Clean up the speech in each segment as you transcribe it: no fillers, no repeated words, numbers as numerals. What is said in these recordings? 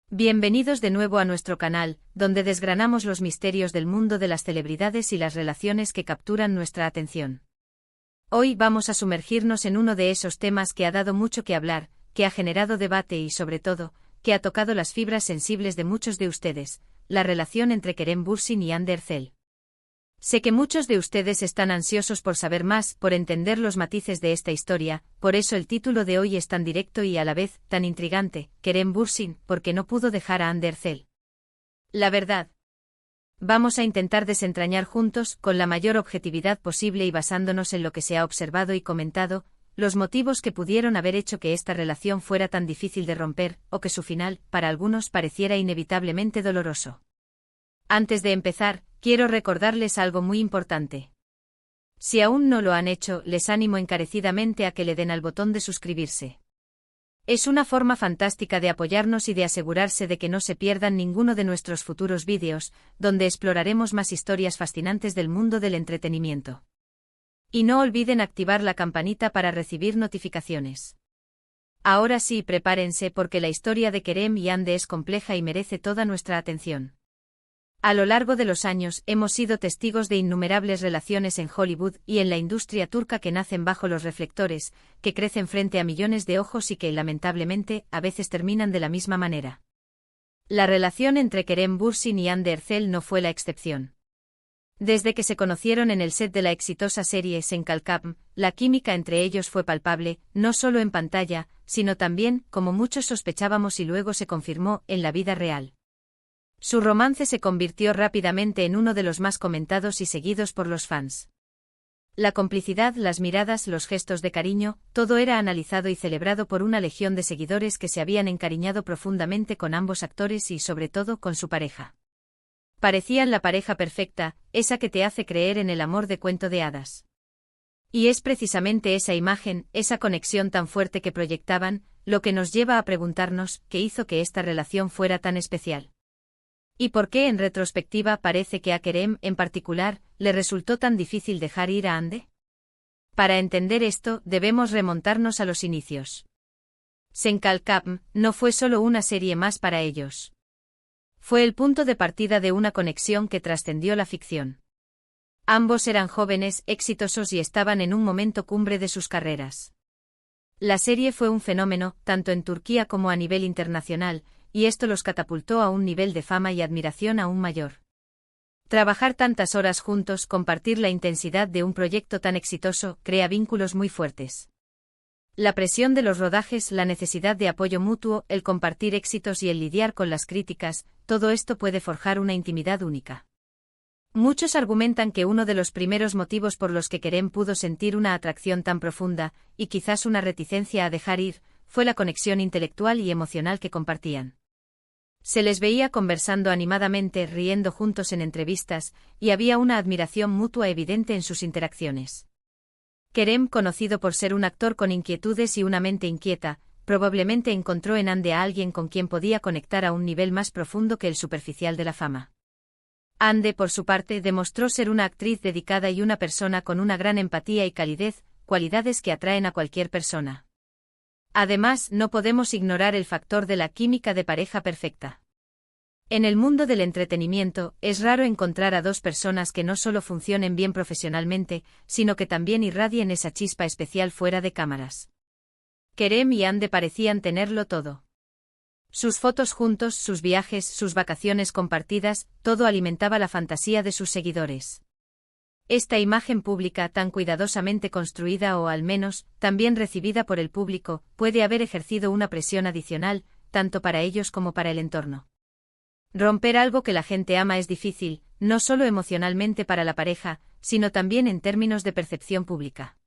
Bienvenidos de nuevo a nuestro canal, donde desgranamos los misterios del mundo de las celebridades y las relaciones que capturan nuestra atención. Hoy vamos a sumergirnos en uno de esos temas que ha dado mucho que hablar, que ha generado debate y, sobre todo, que ha tocado las fibras sensibles de muchos de ustedes, la relación entre Kerem Bürsin y Hande Erçel. Sé que muchos de ustedes están ansiosos por saber más, por entender los matices de esta historia, por eso el título de hoy es tan directo y a la vez tan intrigante, Kerem Bürsin, porque no pudo dejar a Hande Erçel. La verdad. Vamos a intentar desentrañar juntos, con la mayor objetividad posible y basándonos en lo que se ha observado y comentado, los motivos que pudieron haber hecho que esta relación fuera tan difícil de romper, o que su final, para algunos, pareciera inevitablemente doloroso. Antes de empezar, quiero recordarles algo muy importante. Si aún no lo han hecho, les animo encarecidamente a que le den al botón de suscribirse. Es una forma fantástica de apoyarnos y de asegurarse de que no se pierdan ninguno de nuestros futuros vídeos, donde exploraremos más historias fascinantes del mundo del entretenimiento. Y no olviden activar la campanita para recibir notificaciones. Ahora sí, prepárense porque la historia de Kerem y Hande es compleja y merece toda nuestra atención. A lo largo de los años, hemos sido testigos de innumerables relaciones en Hollywood y en la industria turca que nacen bajo los reflectores, que crecen frente a millones de ojos y que, lamentablemente, a veces terminan de la misma manera. La relación entre Kerem Bürsin y Hande Erçel no fue la excepción. Desde que se conocieron en el set de la exitosa serie Sen Kalkam, la química entre ellos fue palpable, no solo en pantalla, sino también, como muchos sospechábamos y luego se confirmó, en la vida real. Su romance se convirtió rápidamente en uno de los más comentados y seguidos por los fans. La complicidad, las miradas, los gestos de cariño, todo era analizado y celebrado por una legión de seguidores que se habían encariñado profundamente con ambos actores y, sobre todo, con su pareja. Parecían la pareja perfecta, esa que te hace creer en el amor de cuento de hadas. Y es precisamente esa imagen, esa conexión tan fuerte que proyectaban, lo que nos lleva a preguntarnos qué hizo que esta relación fuera tan especial. ¿Y por qué en retrospectiva parece que a Kerem, en particular, le resultó tan difícil dejar ir a Hande? Para entender esto, debemos remontarnos a los inicios. Sen Kalkam no fue solo una serie más para ellos. Fue el punto de partida de una conexión que trascendió la ficción. Ambos eran jóvenes, exitosos y estaban en un momento cumbre de sus carreras. La serie fue un fenómeno, tanto en Turquía como a nivel internacional, y esto los catapultó a un nivel de fama y admiración aún mayor. Trabajar tantas horas juntos, compartir la intensidad de un proyecto tan exitoso, crea vínculos muy fuertes. La presión de los rodajes, la necesidad de apoyo mutuo, el compartir éxitos y el lidiar con las críticas, todo esto puede forjar una intimidad única. Muchos argumentan que uno de los primeros motivos por los que Kerem pudo sentir una atracción tan profunda, y quizás una reticencia a dejar ir, fue la conexión intelectual y emocional que compartían. Se les veía conversando animadamente, riendo juntos en entrevistas, y había una admiración mutua evidente en sus interacciones. Kerem, conocido por ser un actor con inquietudes y una mente inquieta, probablemente encontró en Hande a alguien con quien podía conectar a un nivel más profundo que el superficial de la fama. Hande, por su parte, demostró ser una actriz dedicada y una persona con una gran empatía y calidez, cualidades que atraen a cualquier persona. Además, no podemos ignorar el factor de la química de pareja perfecta. En el mundo del entretenimiento, es raro encontrar a dos personas que no solo funcionen bien profesionalmente, sino que también irradien esa chispa especial fuera de cámaras. Kerem y Hande parecían tenerlo todo. Sus fotos juntos, sus viajes, sus vacaciones compartidas, todo alimentaba la fantasía de sus seguidores. Esta imagen pública tan cuidadosamente construida o al menos, tan bien recibida por el público, puede haber ejercido una presión adicional, tanto para ellos como para el entorno. Romper algo que la gente ama es difícil, no solo emocionalmente para la pareja, sino también en términos de percepción pública.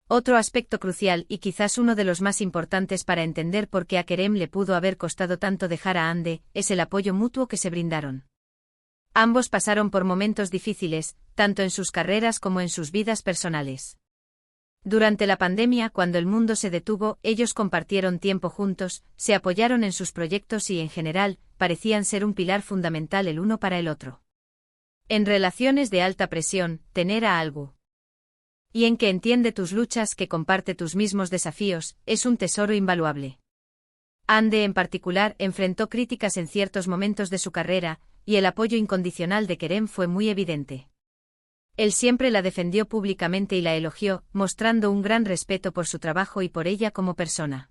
Otro aspecto crucial y quizás uno de los más importantes para entender por qué a Kerem le pudo haber costado tanto dejar a Hande, es el apoyo mutuo que se brindaron. Ambos pasaron por momentos difíciles, tanto en sus carreras como en sus vidas personales. Durante la pandemia, cuando el mundo se detuvo, ellos compartieron tiempo juntos, se apoyaron en sus proyectos y, en general, parecían ser un pilar fundamental el uno para el otro. En relaciones de alta presión, tener a algo y en que entiende tus luchas, que comparte tus mismos desafíos, es un tesoro invaluable. Ande, en particular, enfrentó críticas en ciertos momentos de su carrera, y el apoyo incondicional de Kerem fue muy evidente. Él siempre la defendió públicamente y la elogió, mostrando un gran respeto por su trabajo y por ella como persona.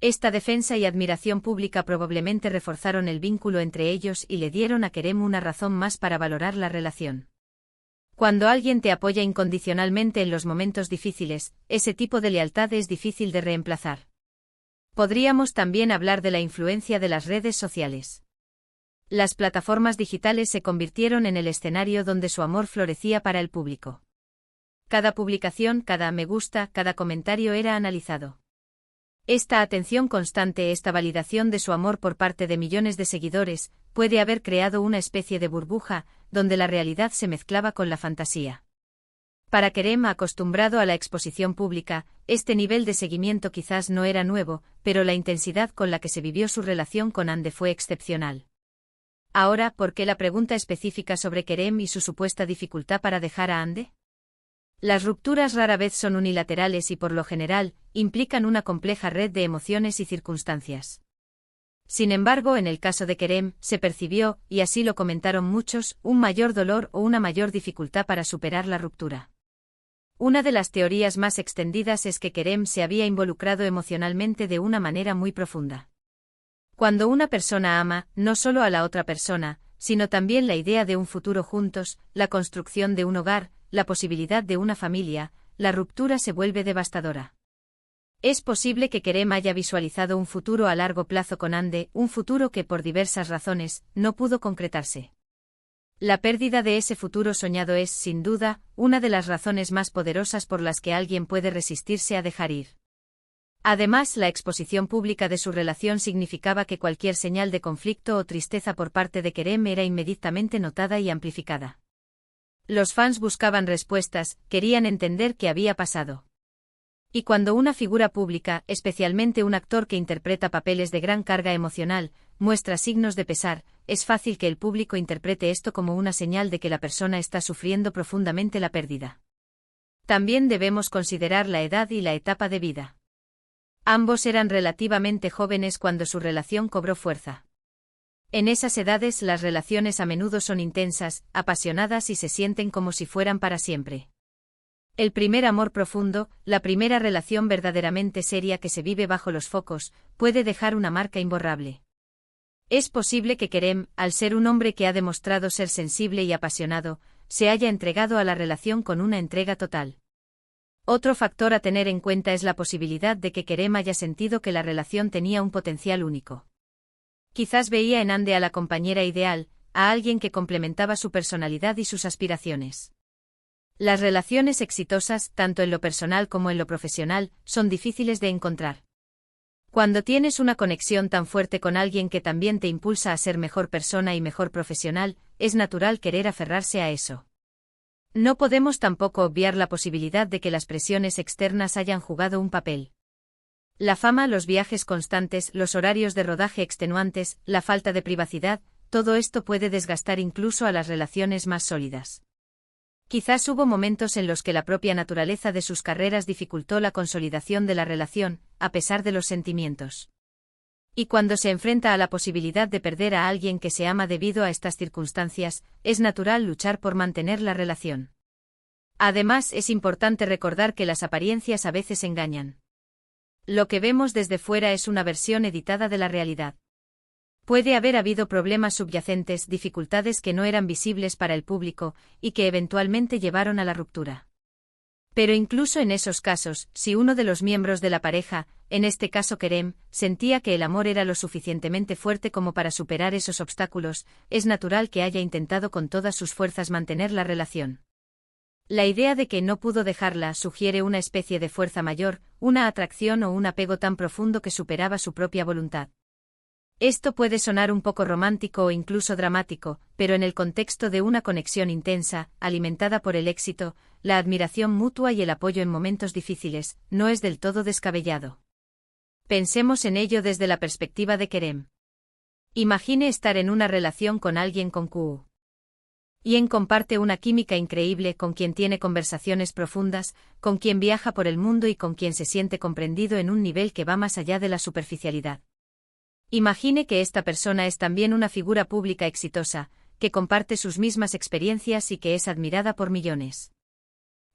Esta defensa y admiración pública probablemente reforzaron el vínculo entre ellos y le dieron a Kerem una razón más para valorar la relación. Cuando alguien te apoya incondicionalmente en los momentos difíciles, ese tipo de lealtad es difícil de reemplazar. Podríamos también hablar de la influencia de las redes sociales. Las plataformas digitales se convirtieron en el escenario donde su amor florecía para el público. Cada publicación, cada me gusta, cada comentario era analizado. Esta atención constante, esta validación de su amor por parte de millones de seguidores, puede haber creado una especie de burbuja, donde la realidad se mezclaba con la fantasía. Para Kerem, acostumbrado a la exposición pública, este nivel de seguimiento quizás no era nuevo, pero la intensidad con la que se vivió su relación con Hande fue excepcional. Ahora, ¿por qué la pregunta específica sobre Kerem y su supuesta dificultad para dejar a Hande? Las rupturas rara vez son unilaterales y por lo general, implican una compleja red de emociones y circunstancias. Sin embargo, en el caso de Kerem, se percibió, y así lo comentaron muchos, un mayor dolor o una mayor dificultad para superar la ruptura. Una de las teorías más extendidas es que Kerem se había involucrado emocionalmente de una manera muy profunda. Cuando una persona ama, no solo a la otra persona, sino también la idea de un futuro juntos, la construcción de un hogar, la posibilidad de una familia, la ruptura se vuelve devastadora. Es posible que Kerem haya visualizado un futuro a largo plazo con Hande, un futuro que por diversas razones no pudo concretarse. La pérdida de ese futuro soñado es, sin duda, una de las razones más poderosas por las que alguien puede resistirse a dejar ir. Además, la exposición pública de su relación significaba que cualquier señal de conflicto o tristeza por parte de Kerem era inmediatamente notada y amplificada. Los fans buscaban respuestas, querían entender qué había pasado. Y cuando una figura pública, especialmente un actor que interpreta papeles de gran carga emocional, muestra signos de pesar, es fácil que el público interprete esto como una señal de que la persona está sufriendo profundamente la pérdida. También debemos considerar la edad y la etapa de vida. Ambos eran relativamente jóvenes cuando su relación cobró fuerza. En esas edades las relaciones a menudo son intensas, apasionadas y se sienten como si fueran para siempre. El primer amor profundo, la primera relación verdaderamente seria que se vive bajo los focos, puede dejar una marca imborrable. Es posible que Kerem, al ser un hombre que ha demostrado ser sensible y apasionado, se haya entregado a la relación con una entrega total. Otro factor a tener en cuenta es la posibilidad de que Kerem haya sentido que la relación tenía un potencial único. Quizás veía en Hande a la compañera ideal, a alguien que complementaba su personalidad y sus aspiraciones. Las relaciones exitosas, tanto en lo personal como en lo profesional, son difíciles de encontrar. Cuando tienes una conexión tan fuerte con alguien que también te impulsa a ser mejor persona y mejor profesional, es natural querer aferrarse a eso. No podemos tampoco obviar la posibilidad de que las presiones externas hayan jugado un papel. La fama, los viajes constantes, los horarios de rodaje extenuantes, la falta de privacidad, todo esto puede desgastar incluso a las relaciones más sólidas. Quizás hubo momentos en los que la propia naturaleza de sus carreras dificultó la consolidación de la relación, a pesar de los sentimientos. Y cuando se enfrenta a la posibilidad de perder a alguien que se ama debido a estas circunstancias, es natural luchar por mantener la relación. Además, es importante recordar que las apariencias a veces engañan. Lo que vemos desde fuera es una versión editada de la realidad. Puede haber habido problemas subyacentes, dificultades que no eran visibles para el público, y que eventualmente llevaron a la ruptura. Pero incluso en esos casos, si uno de los miembros de la pareja, en este caso Kerem, sentía que el amor era lo suficientemente fuerte como para superar esos obstáculos, es natural que haya intentado con todas sus fuerzas mantener la relación. La idea de que no pudo dejarla sugiere una especie de fuerza mayor, una atracción o un apego tan profundo que superaba su propia voluntad. Esto puede sonar un poco romántico o incluso dramático, pero en el contexto de una conexión intensa, alimentada por el éxito, la admiración mutua y el apoyo en momentos difíciles, no es del todo descabellado. Pensemos en ello desde la perspectiva de Kerem. Imagine estar en una relación con alguien con quien comparte una química increíble, con quien tiene conversaciones profundas, con quien viaja por el mundo y con quien se siente comprendido en un nivel que va más allá de la superficialidad. Imagine que esta persona es también una figura pública exitosa, que comparte sus mismas experiencias y que es admirada por millones.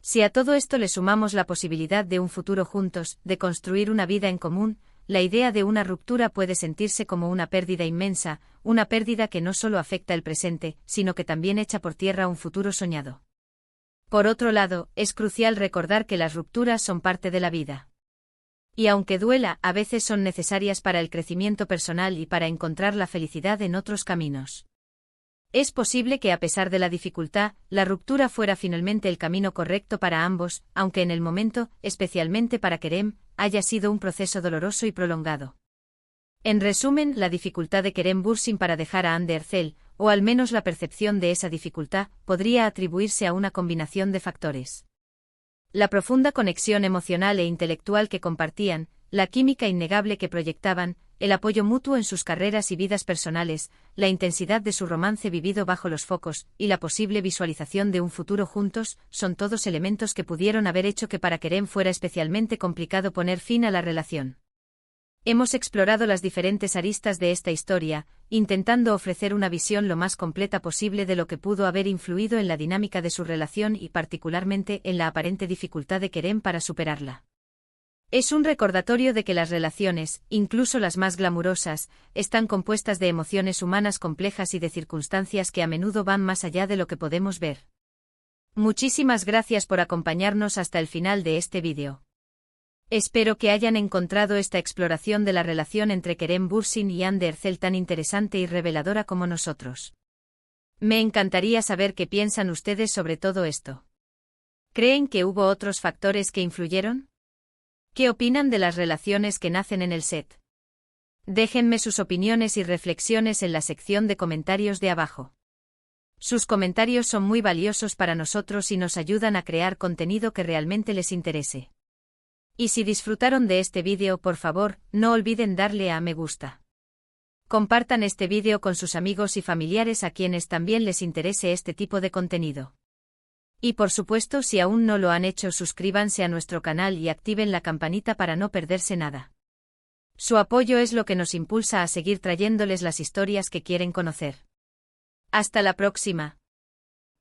Si a todo esto le sumamos la posibilidad de un futuro juntos, de construir una vida en común, la idea de una ruptura puede sentirse como una pérdida inmensa, una pérdida que no solo afecta el presente, sino que también echa por tierra un futuro soñado. Por otro lado, es crucial recordar que las rupturas son parte de la vida. Y aunque duela, a veces son necesarias para el crecimiento personal y para encontrar la felicidad en otros caminos. Es posible que a pesar de la dificultad, la ruptura fuera finalmente el camino correcto para ambos, aunque en el momento, especialmente para Kerem, haya sido un proceso doloroso y prolongado. En resumen, la dificultad de Kerem Bürsin para dejar a Hande Erçel, o al menos la percepción de esa dificultad, podría atribuirse a una combinación de factores. La profunda conexión emocional e intelectual que compartían, la química innegable que proyectaban, el apoyo mutuo en sus carreras y vidas personales, la intensidad de su romance vivido bajo los focos, y la posible visualización de un futuro juntos, son todos elementos que pudieron haber hecho que para Kerem fuera especialmente complicado poner fin a la relación. Hemos explorado las diferentes aristas de esta historia, intentando ofrecer una visión lo más completa posible de lo que pudo haber influido en la dinámica de su relación y particularmente en la aparente dificultad de Kerem para superarla. Es un recordatorio de que las relaciones, incluso las más glamurosas, están compuestas de emociones humanas complejas y de circunstancias que a menudo van más allá de lo que podemos ver. Muchísimas gracias por acompañarnos hasta el final de este vídeo. Espero que hayan encontrado esta exploración de la relación entre Kerem Bürsin y Hande Erçel tan interesante y reveladora como nosotros. Me encantaría saber qué piensan ustedes sobre todo esto. ¿Creen que hubo otros factores que influyeron? ¿Qué opinan de las relaciones que nacen en el set? Déjenme sus opiniones y reflexiones en la sección de comentarios de abajo. Sus comentarios son muy valiosos para nosotros y nos ayudan a crear contenido que realmente les interese. Y si disfrutaron de este vídeo, por favor, no olviden darle a me gusta. Compartan este vídeo con sus amigos y familiares a quienes también les interese este tipo de contenido. Y por supuesto, si aún no lo han hecho, suscríbanse a nuestro canal y activen la campanita para no perderse nada. Su apoyo es lo que nos impulsa a seguir trayéndoles las historias que quieren conocer. Hasta la próxima.